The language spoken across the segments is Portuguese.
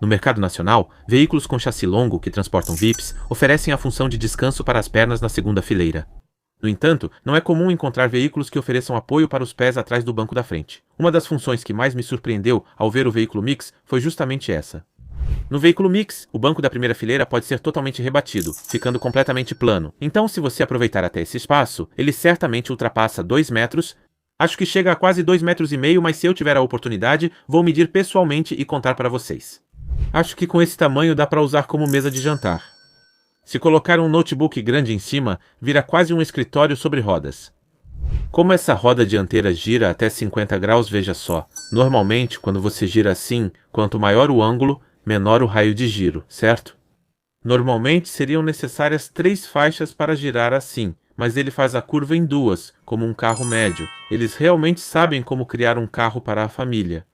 No mercado nacional, veículos com chassi longo que transportam VIPs oferecem a função de descanso para as pernas na segunda fileira. No entanto, não é comum encontrar veículos que ofereçam apoio para os pés atrás do banco da frente. Uma das funções que mais me surpreendeu ao ver o veículo Mix foi justamente essa. No veículo Mix, o banco da primeira fileira pode ser totalmente rebatido, ficando completamente plano. Então, se você aproveitar até esse espaço, ele certamente ultrapassa 2 metros. Acho que chega a quase 2,5 metros, mas se eu tiver a oportunidade, vou medir pessoalmente e contar para vocês. Acho que com esse tamanho dá para usar como mesa de jantar. Se colocar um notebook grande em cima, vira quase um escritório sobre rodas. Como essa roda dianteira gira até 50 graus, veja só. Normalmente, quando você gira assim, quanto maior o ângulo, menor o raio de giro, certo? Normalmente seriam necessárias 3 faixas para girar assim, mas ele faz a curva em 2, como um carro médio. Eles realmente sabem como criar um carro para a família.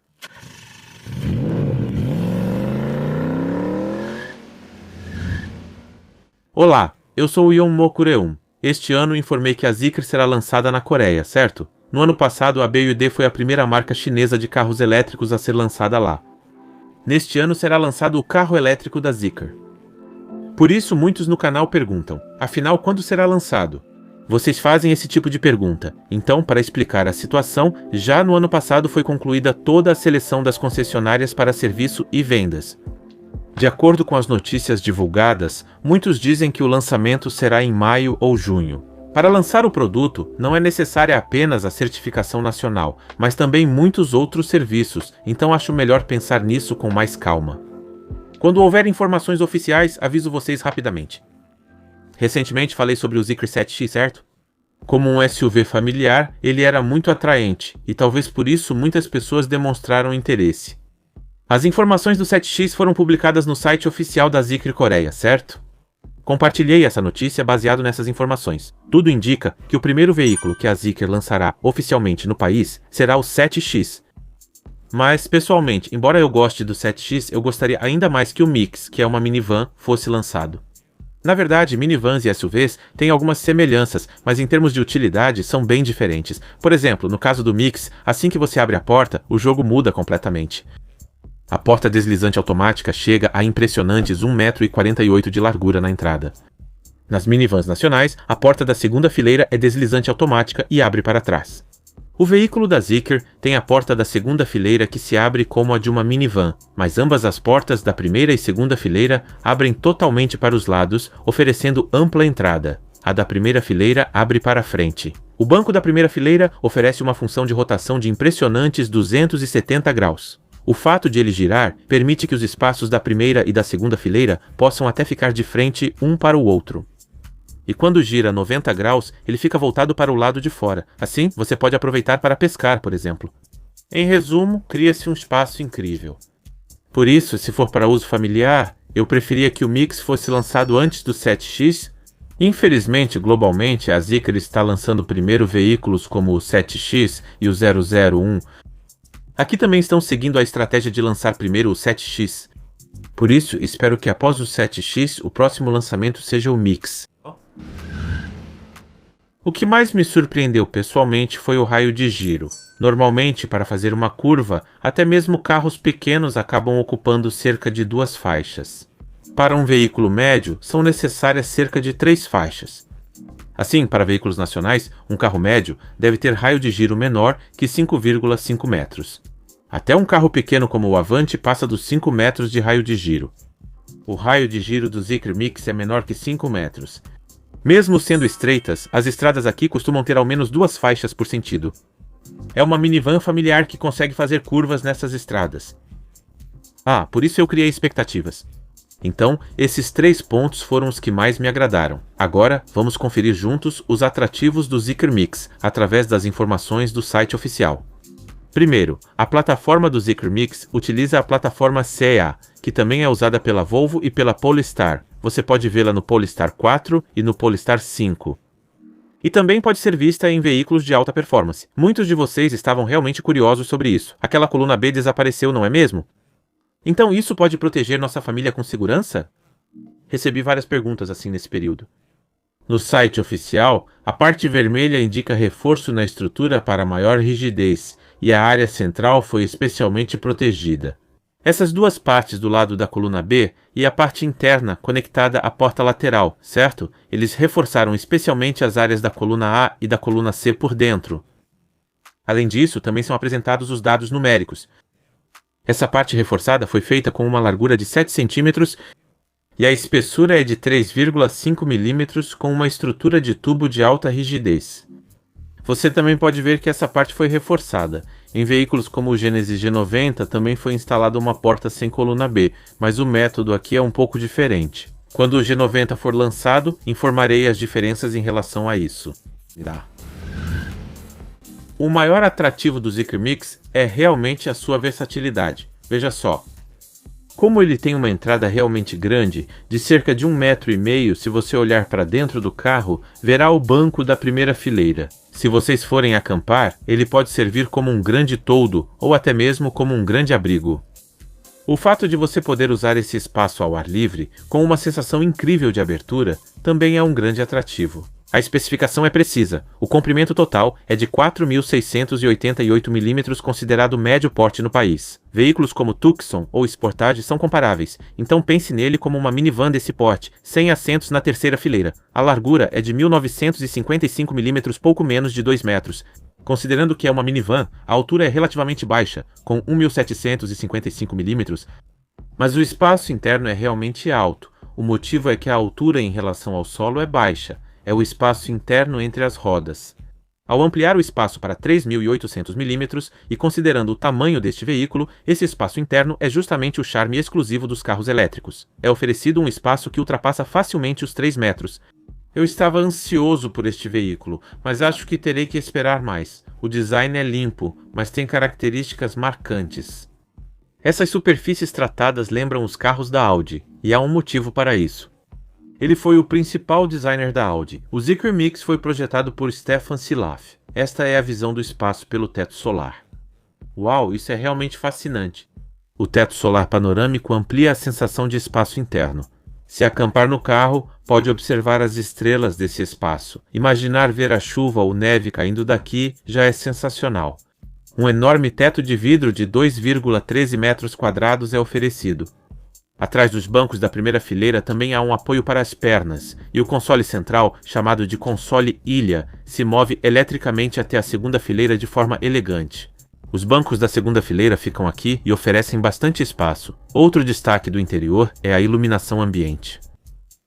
Olá, eu sou o Yon Mokureum. Este ano informei que a Zeekr será lançada na Coreia, certo? No ano passado, a BYD foi a primeira marca chinesa de carros elétricos a ser lançada lá. Neste ano será lançado o carro elétrico da Zeekr. Por isso, muitos no canal perguntam, afinal, quando será lançado? Vocês fazem esse tipo de pergunta. Então, para explicar a situação, já no ano passado foi concluída toda a seleção das concessionárias para serviço e vendas. De acordo com as notícias divulgadas, muitos dizem que o lançamento será em maio ou junho. Para lançar o produto, não é necessária apenas a certificação nacional, mas também muitos outros serviços, então acho melhor pensar nisso com mais calma. Quando houver informações oficiais, aviso vocês rapidamente. Recentemente falei sobre o Zeekr 7X, certo? Como um SUV familiar, ele era muito atraente, e talvez por isso muitas pessoas demonstraram interesse. As informações do 7X foram publicadas no site oficial da Zeekr Coreia, certo? Compartilhei essa notícia baseado nessas informações. Tudo indica que o primeiro veículo que a Zeekr lançará oficialmente no país será o 7X. Mas, pessoalmente, embora eu goste do 7X, eu gostaria ainda mais que o Mix, que é uma minivan, fosse lançado. Na verdade, minivans e SUVs têm algumas semelhanças, mas em termos de utilidade são bem diferentes. Por exemplo, no caso do Mix, assim que você abre a porta, o jogo muda completamente. A porta deslizante automática chega a impressionantes 1,48 m de largura na entrada. Nas minivans nacionais, a porta da segunda fileira é deslizante automática e abre para trás. O veículo da Zeekr tem a porta da segunda fileira que se abre como a de uma minivan, mas ambas as portas da primeira e segunda fileira abrem totalmente para os lados, oferecendo ampla entrada. A da primeira fileira abre para frente. O banco da primeira fileira oferece uma função de rotação de impressionantes 270 graus. O fato de ele girar permite que os espaços da primeira e da segunda fileira possam até ficar de frente um para o outro. E quando gira 90 graus, ele fica voltado para o lado de fora. Assim, você pode aproveitar para pescar, por exemplo. Em resumo, cria-se um espaço incrível. Por isso, se for para uso familiar, eu preferia que o Mix fosse lançado antes do 7X. Infelizmente, globalmente, a Zeekr está lançando primeiro veículos como o 7X e o 001. Aqui também estão seguindo a estratégia de lançar primeiro o 7X. Por isso, espero que após o 7X, o próximo lançamento seja o Mix. O que mais me surpreendeu pessoalmente foi o raio de giro. Normalmente, para fazer uma curva, até mesmo carros pequenos acabam ocupando cerca de 2 faixas. Para um veículo médio, são necessárias cerca de 3 faixas. Assim, para veículos nacionais, um carro médio deve ter raio de giro menor que 5,5 metros. Até um carro pequeno como o Avante passa dos 5 metros de raio de giro. O raio de giro do Zeekr Mix é menor que 5 metros. Mesmo sendo estreitas, as estradas aqui costumam ter ao menos 2 faixas por sentido. É uma minivan familiar que consegue fazer curvas nessas estradas. Por isso eu criei expectativas. Então, esses 3 pontos foram os que mais me agradaram. Agora, vamos conferir juntos os atrativos do Zeekr Mix, através das informações do site oficial. Primeiro, a plataforma do Zeekr Mix utiliza a plataforma CEA, que também é usada pela Volvo e pela Polestar. Você pode vê-la no Polestar 4 e no Polestar 5. E também pode ser vista em veículos de alta performance. Muitos de vocês estavam realmente curiosos sobre isso. Aquela coluna B desapareceu, não é mesmo? Então isso pode proteger nossa família com segurança? Recebi várias perguntas assim nesse período. No site oficial, a parte vermelha indica reforço na estrutura para maior rigidez, e a área central foi especialmente protegida. Essas duas partes do lado da coluna B e a parte interna conectada à porta lateral, certo? Eles reforçaram especialmente as áreas da coluna A e da coluna C por dentro. Além disso, também são apresentados os dados numéricos. Essa parte reforçada foi feita com uma largura de 7 centímetros e a espessura é de 3,5 milímetros com uma estrutura de tubo de alta rigidez. Você também pode ver que essa parte foi reforçada. Em veículos como o Genesis G90 também foi instalada uma porta sem coluna B, mas o método aqui é um pouco diferente. Quando o G90 for lançado, informarei as diferenças em relação a isso. O maior atrativo do Zeekr Mix é realmente a sua versatilidade. Veja só. Como ele tem uma entrada realmente grande, de cerca de 1,5 m, se você olhar para dentro do carro, verá o banco da primeira fileira. Se vocês forem acampar, ele pode servir como um grande toldo ou até mesmo como um grande abrigo. O fato de você poder usar esse espaço ao ar livre, com uma sensação incrível de abertura, também é um grande atrativo. A especificação é precisa. O comprimento total é de 4.688 mm, considerado médio porte no país. Veículos como Tucson ou Sportage são comparáveis, então pense nele como uma minivan desse porte, sem assentos na terceira fileira. A largura é de 1.955 mm, pouco menos de 2 metros. Considerando que é uma minivan, a altura é relativamente baixa, com 1.755 mm, mas o espaço interno é realmente alto. O motivo é que a altura em relação ao solo é baixa. É o espaço interno entre as rodas. Ao ampliar o espaço para 3.800 mm e considerando o tamanho deste veículo, esse espaço interno é justamente o charme exclusivo dos carros elétricos. É oferecido um espaço que ultrapassa facilmente os 3 metros. Eu estava ansioso por este veículo, mas acho que terei que esperar mais. O design é limpo, mas tem características marcantes. Essas superfícies tratadas lembram os carros da Audi, e há um motivo para isso. Ele foi o principal designer da Audi. O Zeekr Mix foi projetado por Stefan Silaf. Esta é a visão do espaço pelo teto solar. Uau, isso é realmente fascinante. O teto solar panorâmico amplia a sensação de espaço interno. Se acampar no carro, pode observar as estrelas desse espaço. Imaginar ver a chuva ou neve caindo daqui já é sensacional. Um enorme teto de vidro de 2,13 metros quadrados é oferecido. Atrás dos bancos da primeira fileira também há um apoio para as pernas, e o console central, chamado de console ilha, se move eletricamente até a segunda fileira de forma elegante. Os bancos da segunda fileira ficam aqui e oferecem bastante espaço. Outro destaque do interior é a iluminação ambiente.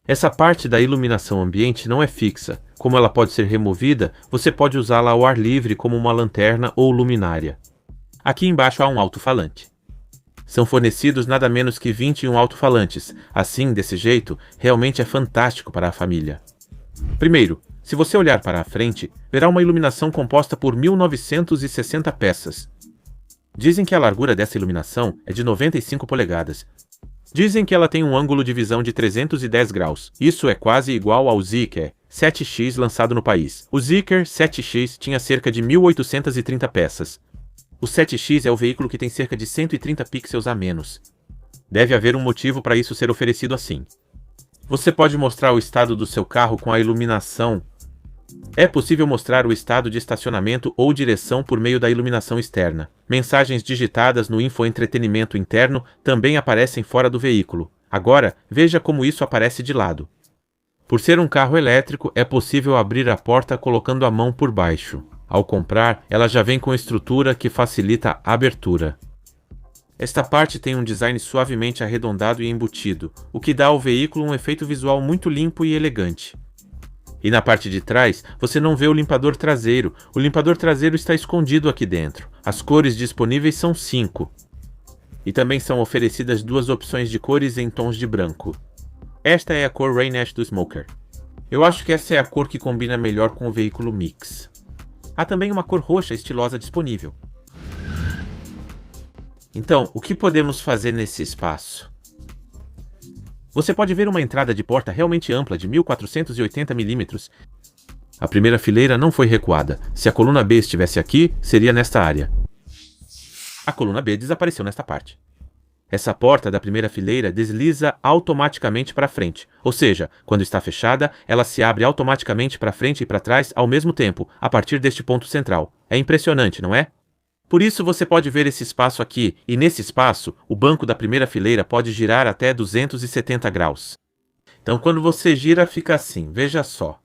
Essa parte da iluminação ambiente não é fixa. Como ela pode ser removida, você pode usá-la ao ar livre como uma lanterna ou luminária. Aqui embaixo há um alto-falante. São fornecidos nada menos que 21 alto-falantes. Assim, desse jeito, realmente é fantástico para a família. Primeiro, se você olhar para a frente, verá uma iluminação composta por 1960 peças. Dizem que a largura dessa iluminação é de 95 polegadas. Dizem que ela tem um ângulo de visão de 310 graus. Isso é quase igual ao Zeekr 7X lançado no país. O Zeekr 7X tinha cerca de 1830 peças. O 7X é o veículo que tem cerca de 130 pixels a menos. Deve haver um motivo para isso ser oferecido assim. Você pode mostrar o estado do seu carro com a iluminação. É possível mostrar o estado de estacionamento ou direção por meio da iluminação externa. Mensagens digitadas no infoentretenimento interno também aparecem fora do veículo. Agora, veja como isso aparece de lado. Por ser um carro elétrico, é possível abrir a porta colocando a mão por baixo. Ao comprar, ela já vem com estrutura que facilita a abertura. Esta parte tem um design suavemente arredondado e embutido, o que dá ao veículo um efeito visual muito limpo e elegante. E na parte de trás, você não vê o limpador traseiro. O limpador traseiro está escondido aqui dentro. As cores disponíveis são 5. E também são oferecidas 2 opções de cores em tons de branco. Esta é a cor Rain Ash do Smoker. Eu acho que essa é a cor que combina melhor com o veículo Mix. Há também uma cor roxa estilosa disponível. Então, o que podemos fazer nesse espaço? Você pode ver uma entrada de porta realmente ampla de 1480 mm. A primeira fileira não foi recuada. Se a coluna B estivesse aqui, seria nesta área. A coluna B desapareceu nesta parte. Essa porta da primeira fileira desliza automaticamente para frente, ou seja, quando está fechada, ela se abre automaticamente para frente e para trás ao mesmo tempo, a partir deste ponto central. É impressionante, não é? Por isso você pode ver esse espaço aqui, e nesse espaço, o banco da primeira fileira pode girar até 270 graus. Então quando você gira, fica assim, veja só.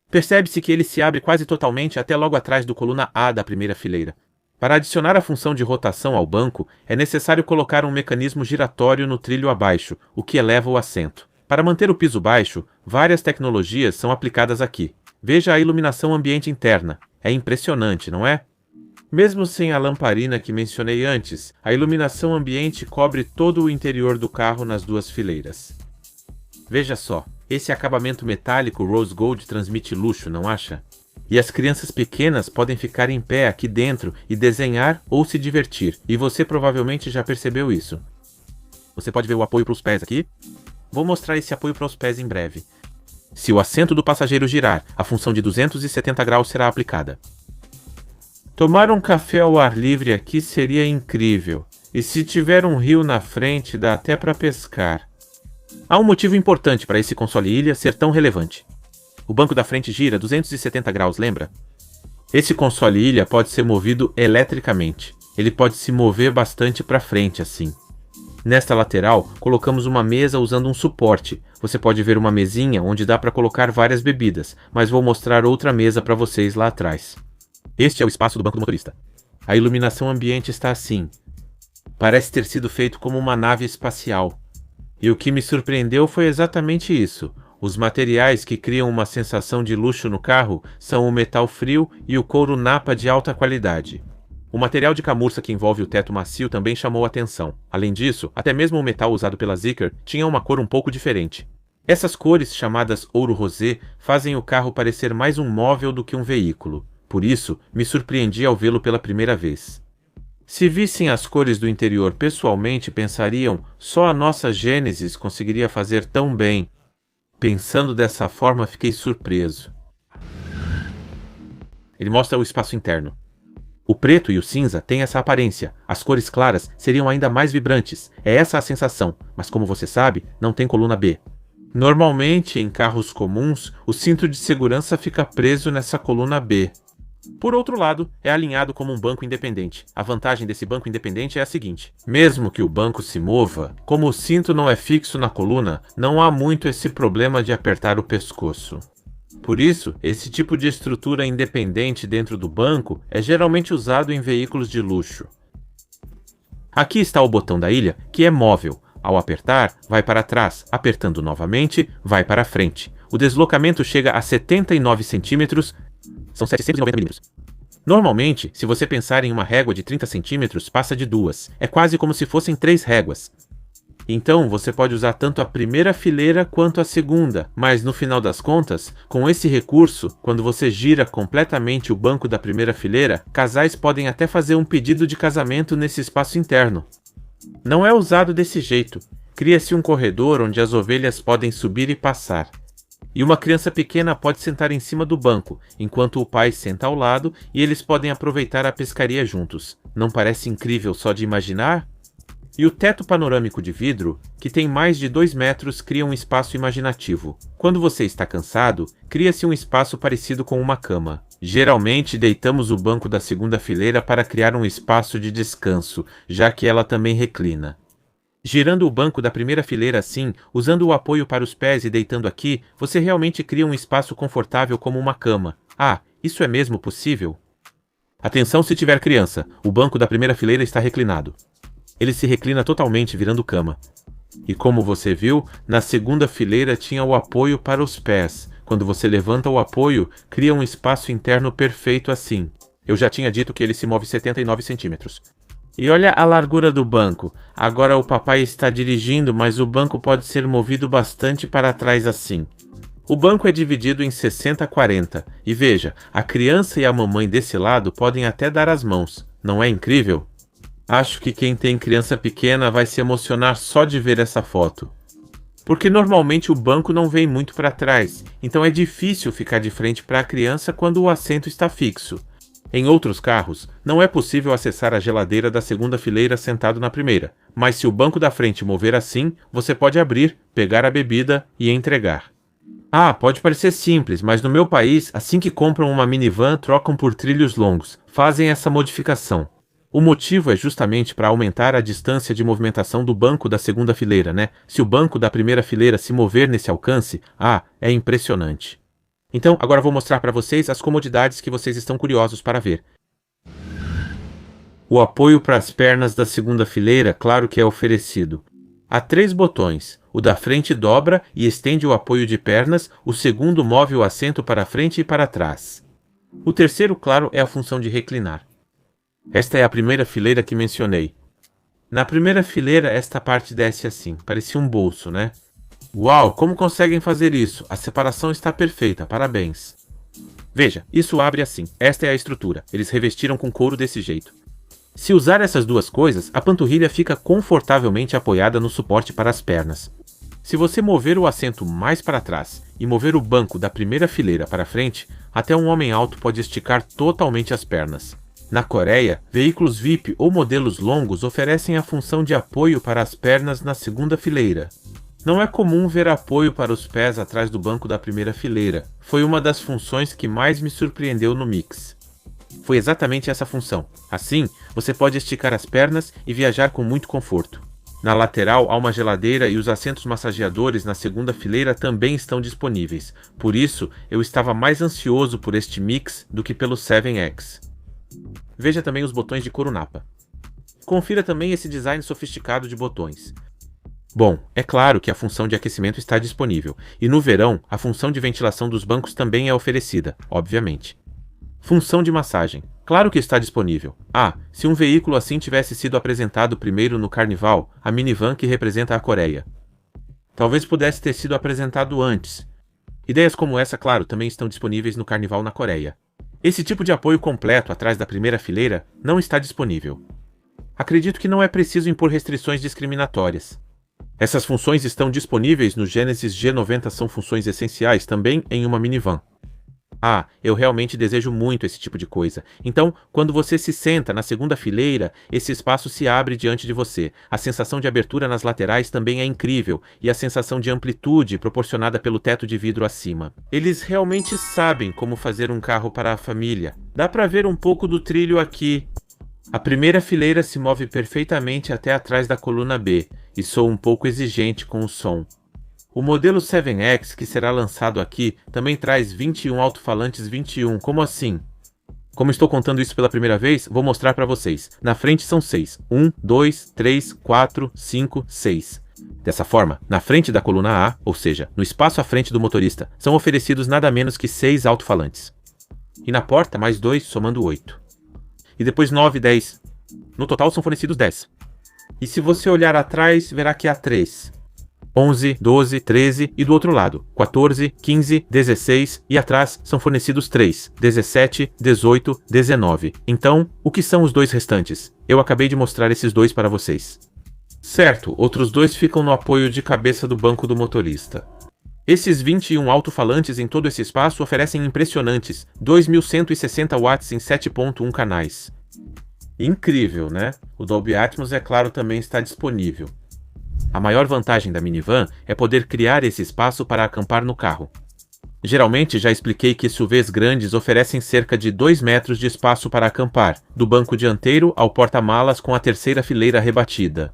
Percebe-se que ele se abre quase totalmente até logo atrás do coluna A da primeira fileira. Para adicionar a função de rotação ao banco, é necessário colocar um mecanismo giratório no trilho abaixo, o que eleva o assento. Para manter o piso baixo, várias tecnologias são aplicadas aqui. Veja a iluminação ambiente interna. É impressionante, não é? Mesmo sem a lamparina que mencionei antes, a iluminação ambiente cobre todo o interior do carro nas duas fileiras. Veja só, esse acabamento metálico rose gold transmite luxo, não acha? E as crianças pequenas podem ficar em pé aqui dentro e desenhar ou se divertir, e você provavelmente já percebeu isso. Você pode ver o apoio para os pés aqui? Vou mostrar esse apoio para os pés em breve. Se o assento do passageiro girar, a função de 270 graus será aplicada. Tomar um café ao ar livre aqui seria incrível, e se tiver um rio na frente, dá até para pescar. Há um motivo importante para esse console ilha ser tão relevante. O banco da frente gira 270 graus, lembra? Esse console ilha pode ser movido eletricamente. Ele pode se mover bastante para frente assim. Nesta lateral, colocamos uma mesa usando um suporte. Você pode ver uma mesinha onde dá para colocar várias bebidas, mas vou mostrar outra mesa para vocês lá atrás. Este é o espaço do banco do motorista. A iluminação ambiente está assim. Parece ter sido feito como uma nave espacial. E o que me surpreendeu foi exatamente isso. Os materiais que criam uma sensação de luxo no carro são o metal frio e o couro napa de alta qualidade. O material de camurça que envolve o teto macio também chamou a atenção. Além disso, até mesmo o metal usado pela Zeekr tinha uma cor um pouco diferente. Essas cores, chamadas ouro rosé, fazem o carro parecer mais um móvel do que um veículo. Por isso, me surpreendi ao vê-lo pela primeira vez. Se vissem as cores do interior pessoalmente, pensariam, só a nossa Genesis conseguiria fazer tão bem. Pensando dessa forma, fiquei surpreso. Ele mostra o espaço interno. O preto e o cinza têm essa aparência. As cores claras seriam ainda mais vibrantes. É essa a sensação, mas como você sabe, não tem coluna B. Normalmente, em carros comuns, o cinto de segurança fica preso nessa coluna B. Por outro lado, é alinhado como um banco independente. A vantagem desse banco independente é a seguinte: mesmo que o banco se mova, como o cinto não é fixo na coluna, não há muito esse problema de apertar o pescoço. Por isso, esse tipo de estrutura independente dentro do banco é geralmente usado em veículos de luxo. Aqui está o botão da ilha, que é móvel. Ao apertar, vai para trás. Apertando novamente, vai para frente. O deslocamento chega a 79 centímetros, são 790 milímetros. Normalmente, se você pensar em uma régua de 30 centímetros, passa de 2. É quase como se fossem 3 réguas. Então, você pode usar tanto a primeira fileira quanto a segunda, mas no final das contas, com esse recurso, quando você gira completamente o banco da primeira fileira, casais podem até fazer um pedido de casamento nesse espaço interno. Não é usado desse jeito. Cria-se um corredor onde as ovelhas podem subir e passar. E uma criança pequena pode sentar em cima do banco, enquanto o pai senta ao lado e eles podem aproveitar a pescaria juntos. Não parece incrível só de imaginar? E o teto panorâmico de vidro, que tem mais de 2 metros, cria um espaço imaginativo. Quando você está cansado, cria-se um espaço parecido com uma cama. Geralmente, deitamos o banco da segunda fileira para criar um espaço de descanso, já que ela também reclina. Girando o banco da primeira fileira assim, usando o apoio para os pés e deitando aqui, você realmente cria um espaço confortável como uma cama. Ah, isso é mesmo possível? Atenção se tiver criança, o banco da primeira fileira está reclinado. Ele se reclina totalmente, virando cama. E como você viu, na segunda fileira tinha o apoio para os pés. Quando você levanta o apoio, cria um espaço interno perfeito assim. Eu já tinha dito que ele se move 79 centímetros. E olha a largura do banco. Agora o papai está dirigindo, mas o banco pode ser movido bastante para trás assim. O banco é dividido em 60-40. E veja, a criança e a mamãe desse lado podem até dar as mãos. Não é incrível? Acho que quem tem criança pequena vai se emocionar só de ver essa foto. Porque normalmente o banco não vem muito para trás, então é difícil ficar de frente para a criança quando o assento está fixo. Em outros carros, não é possível acessar a geladeira da segunda fileira sentado na primeira, mas se o banco da frente mover assim, você pode abrir, pegar a bebida e entregar. Ah, pode parecer simples, mas no meu país, assim que compram uma minivan, trocam por trilhos longos, fazem essa modificação. O motivo é justamente para aumentar a distância de movimentação do banco da segunda fileira, né? Se o banco da primeira fileira se mover nesse alcance, é impressionante. Então, agora vou mostrar para vocês as comodidades que vocês estão curiosos para ver. O apoio para as pernas da segunda fileira, claro que é oferecido. Há 3 botões. O da frente dobra e estende o apoio de pernas, o segundo move o assento para frente e para trás. O terceiro, claro, é a função de reclinar. Esta é a primeira fileira que mencionei. Na primeira fileira, esta parte desce assim, parecia um bolso, né? Uau, como conseguem fazer isso? A separação está perfeita, parabéns. Veja, isso abre assim, esta é a estrutura, eles revestiram com couro desse jeito. Se usar essas duas coisas, a panturrilha fica confortavelmente apoiada no suporte para as pernas. Se você mover o assento mais para trás e mover o banco da primeira fileira para frente, até um homem alto pode esticar totalmente as pernas. Na Coreia, veículos VIP ou modelos longos oferecem a função de apoio para as pernas na segunda fileira. Não é comum ver apoio para os pés atrás do banco da primeira fileira. Foi uma das funções que mais me surpreendeu no Mix. Foi exatamente essa função. Assim, você pode esticar as pernas e viajar com muito conforto. Na lateral há uma geladeira e os assentos massageadores na segunda fileira também estão disponíveis. Por isso, eu estava mais ansioso por este Mix do que pelo 7X. Veja também os botões de couro napa. Confira também esse design sofisticado de botões. Bom, é claro que a função de aquecimento está disponível, e no verão a função de ventilação dos bancos também é oferecida, obviamente. Função de massagem. Claro que está disponível. Se um veículo assim tivesse sido apresentado primeiro no Carnival, a minivan que representa a Coreia. Talvez pudesse ter sido apresentado antes. Ideias como essa, claro, também estão disponíveis no Carnival na Coreia. Esse tipo de apoio completo atrás da primeira fileira não está disponível. Acredito que não é preciso impor restrições discriminatórias. Essas funções estão disponíveis no Genesis G90, são funções essenciais também em uma minivan. Eu realmente desejo muito esse tipo de coisa. Então, quando você se senta na segunda fileira, esse espaço se abre diante de você. A sensação de abertura nas laterais também é incrível, e a sensação de amplitude proporcionada pelo teto de vidro acima. Eles realmente sabem como fazer um carro para a família. Dá para ver um pouco do trilho aqui. A primeira fileira se move perfeitamente até atrás da coluna B, e sou um pouco exigente com o som. O modelo 7X, que será lançado aqui, também traz 21 alto-falantes 21. Como assim? Como estou contando isso pela primeira vez, vou mostrar para vocês. Na frente são 6. 1, 2, 3, 4, 5, 6. Dessa forma, na frente da coluna A, ou seja, no espaço à frente do motorista, são oferecidos nada menos que 6 alto-falantes. E na porta, mais 2, somando 8. E depois 9, 10. No total são fornecidos 10. E se você olhar atrás, verá que há 3. 11, 12, 13 e do outro lado, 14, 15, 16 e atrás são fornecidos 3, 17, 18, 19. Então, o que são os dois restantes? Eu acabei de mostrar esses dois para vocês. Certo, outros dois ficam no apoio de cabeça do banco do motorista. Esses 21 alto-falantes em todo esse espaço oferecem impressionantes 2.160 watts em 7.1 canais. Incrível, né? O Dolby Atmos, é claro, também está disponível. A maior vantagem da minivan é poder criar esse espaço para acampar no carro. Geralmente, já expliquei que SUVs grandes oferecem cerca de 2 metros de espaço para acampar, do banco dianteiro ao porta-malas com a terceira fileira rebatida.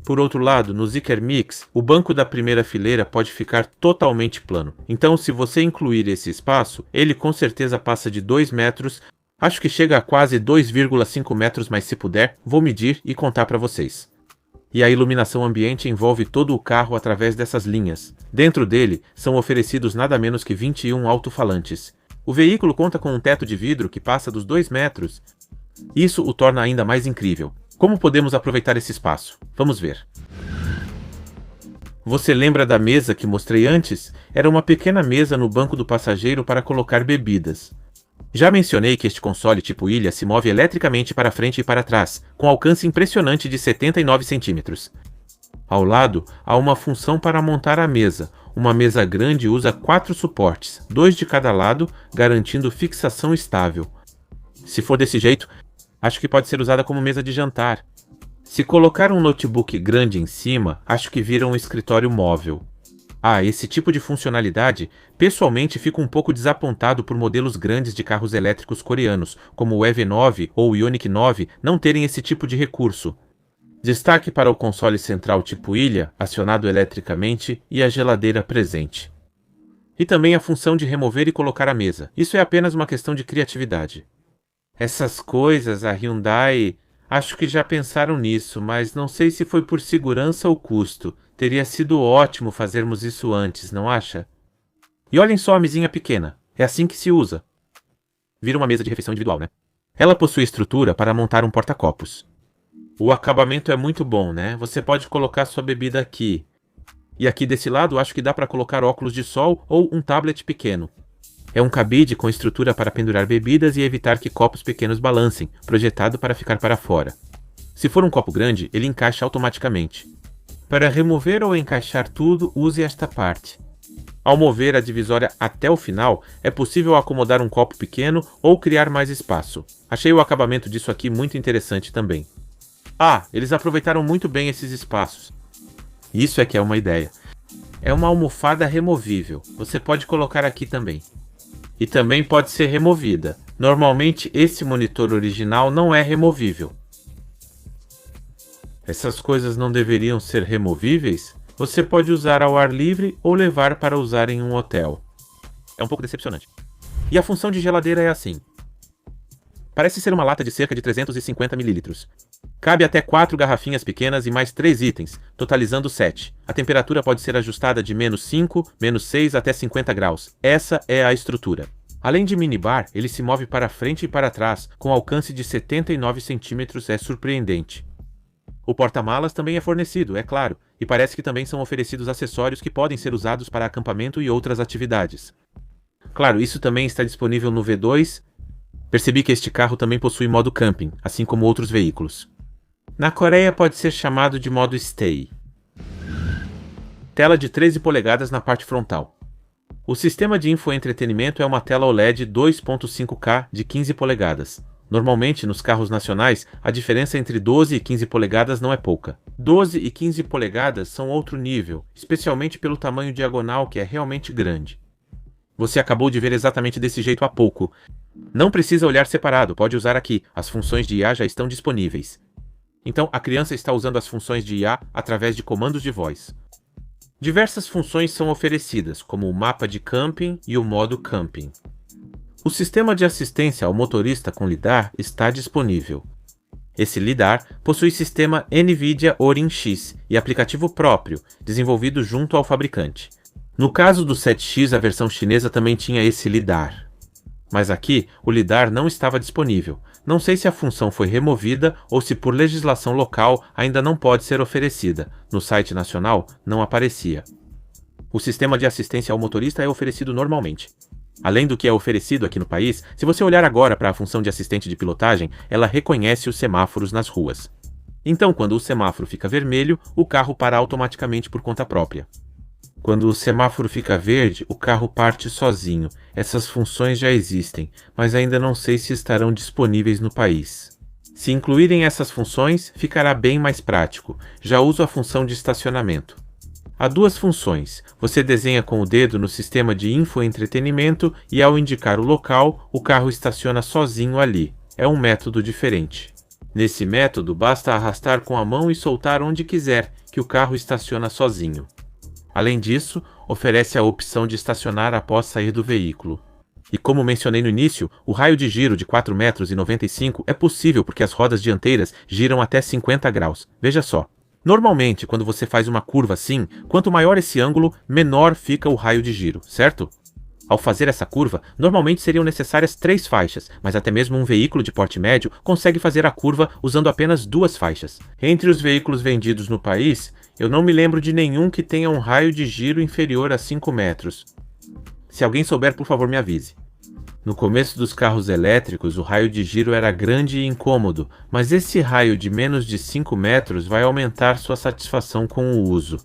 Por outro lado, no Zeekr Mix, o banco da primeira fileira pode ficar totalmente plano. Então, se você incluir esse espaço, ele com certeza passa de 2 metros, acho que chega a quase 2,5 metros, mas se puder, vou medir e contar para vocês. E a iluminação ambiente envolve todo o carro através dessas linhas. Dentro dele, são oferecidos nada menos que 21 alto-falantes. O veículo conta com um teto de vidro que passa dos 2 metros. Isso o torna ainda mais incrível. Como podemos aproveitar esse espaço? Vamos ver. Você lembra da mesa que mostrei antes? Era uma pequena mesa no banco do passageiro para colocar bebidas. Já mencionei que este console tipo ilha se move eletricamente para frente e para trás, com alcance impressionante de 79 centímetros. Ao lado, há uma função para montar a mesa. Uma mesa grande usa 4 suportes, 2 de cada lado, garantindo fixação estável. Se for desse jeito, acho que pode ser usada como mesa de jantar. Se colocar um notebook grande em cima, acho que vira um escritório móvel. Ah, esse tipo de funcionalidade, pessoalmente fico um pouco desapontado por modelos grandes de carros elétricos coreanos, como o EV9 ou o Ioniq 9, não terem esse tipo de recurso. Destaque para o console central tipo ilha, acionado eletricamente, e a geladeira presente. E também a função de remover e colocar a mesa. Isso é apenas uma questão de criatividade. Essas coisas, a Hyundai, acho que já pensaram nisso, mas não sei se foi por segurança ou custo. Teria sido ótimo fazermos isso antes, não acha? E olhem só a mesinha pequena. É assim que se usa. Vira uma mesa de refeição individual, né? Ela possui estrutura para montar um porta-copos. O acabamento é muito bom, né? Você pode colocar sua bebida aqui. E aqui desse lado acho que dá para colocar óculos de sol ou um tablet pequeno. É um cabide com estrutura para pendurar bebidas e evitar que copos pequenos balancem, projetado para ficar para fora. Se for um copo grande, ele encaixa automaticamente. Para remover ou encaixar tudo, use esta parte. Ao mover a divisória até o final, é possível acomodar um copo pequeno ou criar mais espaço. Achei o acabamento disso aqui muito interessante também. Ah, eles aproveitaram muito bem esses espaços. Isso é que é uma ideia. É uma almofada removível. Você pode colocar aqui também. E também pode ser removida. Normalmente esse monitor original não é removível. Essas coisas não deveriam ser removíveis? Você pode usar ao ar livre ou levar para usar em um hotel. É um pouco decepcionante. E a função de geladeira é assim. Parece ser uma lata de cerca de 350 ml. Cabe até 4 garrafinhas pequenas e mais 3 itens, totalizando 7. A temperatura pode ser ajustada de -5, -6 até 50 graus. Essa é a estrutura. Além de minibar, ele se move para frente e para trás, com alcance de 79 centímetros, é surpreendente. O porta-malas também é fornecido, é claro, e parece que também são oferecidos acessórios que podem ser usados para acampamento e outras atividades. Claro, isso também está disponível no V2. Percebi que este carro também possui modo camping, assim como outros veículos. Na Coreia pode ser chamado de modo Stay. Tela de 13 polegadas na parte frontal. O sistema de infoentretenimento é uma tela OLED 2.5K de 15 polegadas. Normalmente, nos carros nacionais, a diferença entre 12 e 15 polegadas não é pouca. 12 e 15 polegadas são outro nível, especialmente pelo tamanho diagonal que é realmente grande. Você acabou de ver exatamente desse jeito há pouco. Não precisa olhar separado, pode usar aqui, as funções de IA já estão disponíveis. Então, a criança está usando as funções de IA através de comandos de voz. Diversas funções são oferecidas, como o mapa de camping e o modo camping. O sistema de assistência ao motorista com lidar está disponível. Esse lidar possui sistema NVIDIA Orin X e aplicativo próprio, desenvolvido junto ao fabricante. No caso do 7X, a versão chinesa também tinha esse lidar. Mas aqui, o lidar não estava disponível. Não sei se a função foi removida ou se por legislação local ainda não pode ser oferecida. No site nacional, não aparecia. O sistema de assistência ao motorista é oferecido normalmente. Além do que é oferecido aqui no país, se você olhar agora para a função de assistente de pilotagem, ela reconhece os semáforos nas ruas. Então, quando o semáforo fica vermelho, o carro para automaticamente por conta própria. Quando o semáforo fica verde, o carro parte sozinho. Essas funções já existem, mas ainda não sei se estarão disponíveis no país. Se incluírem essas funções, ficará bem mais prático. Já uso a função de estacionamento. Há duas funções. Você desenha com o dedo no sistema de infoentretenimento e ao indicar o local, o carro estaciona sozinho ali. É um método diferente. Nesse método, basta arrastar com a mão e soltar onde quiser, que o carro estaciona sozinho. Além disso, oferece a opção de estacionar após sair do veículo. E como mencionei no início, o raio de giro de 4,95 m é possível porque as rodas dianteiras giram até 50 graus. Veja só. Normalmente, quando você faz uma curva assim, quanto maior esse ângulo, menor fica o raio de giro, certo? Ao fazer essa curva, normalmente seriam necessárias 3 faixas, mas até mesmo um veículo de porte médio consegue fazer a curva usando apenas 2 faixas. Entre os veículos vendidos no país, eu não me lembro de nenhum que tenha um raio de giro inferior a 5 metros. Se alguém souber, por favor, me avise. No começo dos carros elétricos, o raio de giro era grande e incômodo, mas esse raio de menos de 5 metros vai aumentar sua satisfação com o uso.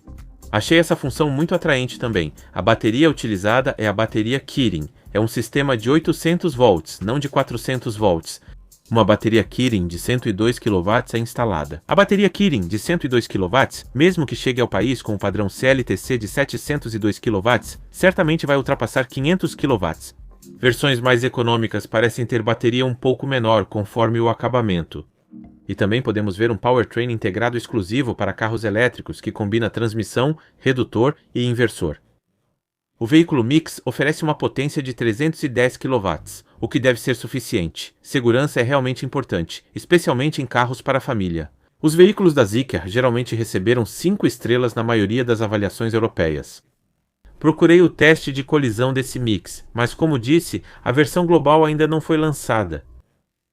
Achei essa função muito atraente também. A bateria utilizada é a bateria Kirin. É um sistema de 800 volts, não de 400 volts. Uma bateria Kirin de 102 kW é instalada. A bateria Kirin de 102 kW, mesmo que chegue ao país com o padrão CLTC de 702 kW, certamente vai ultrapassar 500 kW. Versões mais econômicas parecem ter bateria um pouco menor conforme o acabamento. E também podemos ver um powertrain integrado exclusivo para carros elétricos que combina transmissão, redutor e inversor. O veículo Mix oferece uma potência de 310 kW, o que deve ser suficiente. Segurança é realmente importante, especialmente em carros para a família. Os veículos da Zeekr geralmente receberam 5 estrelas na maioria das avaliações europeias. Procurei o teste de colisão desse Mix, mas como disse, a versão global ainda não foi lançada.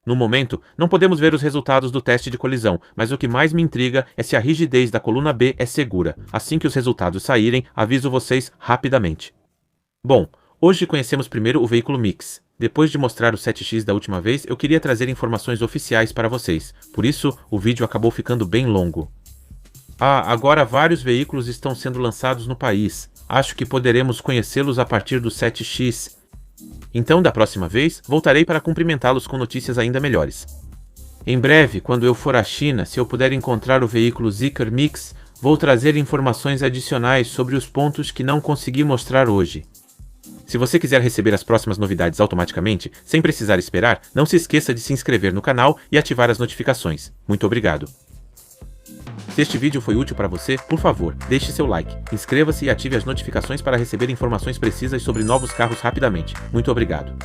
No momento, não podemos ver os resultados do teste de colisão, mas o que mais me intriga é se a rigidez da coluna B é segura. Assim que os resultados saírem, aviso vocês rapidamente. Bom, hoje conhecemos primeiro o veículo Mix. Depois de mostrar o 7X da última vez, eu queria trazer informações oficiais para vocês. Por isso, o vídeo acabou ficando bem longo. Agora vários veículos estão sendo lançados no país. Acho que poderemos conhecê-los a partir do 7X. Então, da próxima vez, voltarei para cumprimentá-los com notícias ainda melhores. Em breve, quando eu for à China, se eu puder encontrar o veículo Zeekr Mix, vou trazer informações adicionais sobre os pontos que não consegui mostrar hoje. Se você quiser receber as próximas novidades automaticamente, sem precisar esperar, não se esqueça de se inscrever no canal e ativar as notificações. Muito obrigado! Se este vídeo foi útil para você, por favor, deixe seu like, inscreva-se e ative as notificações para receber informações precisas sobre novos carros rapidamente. Muito obrigado.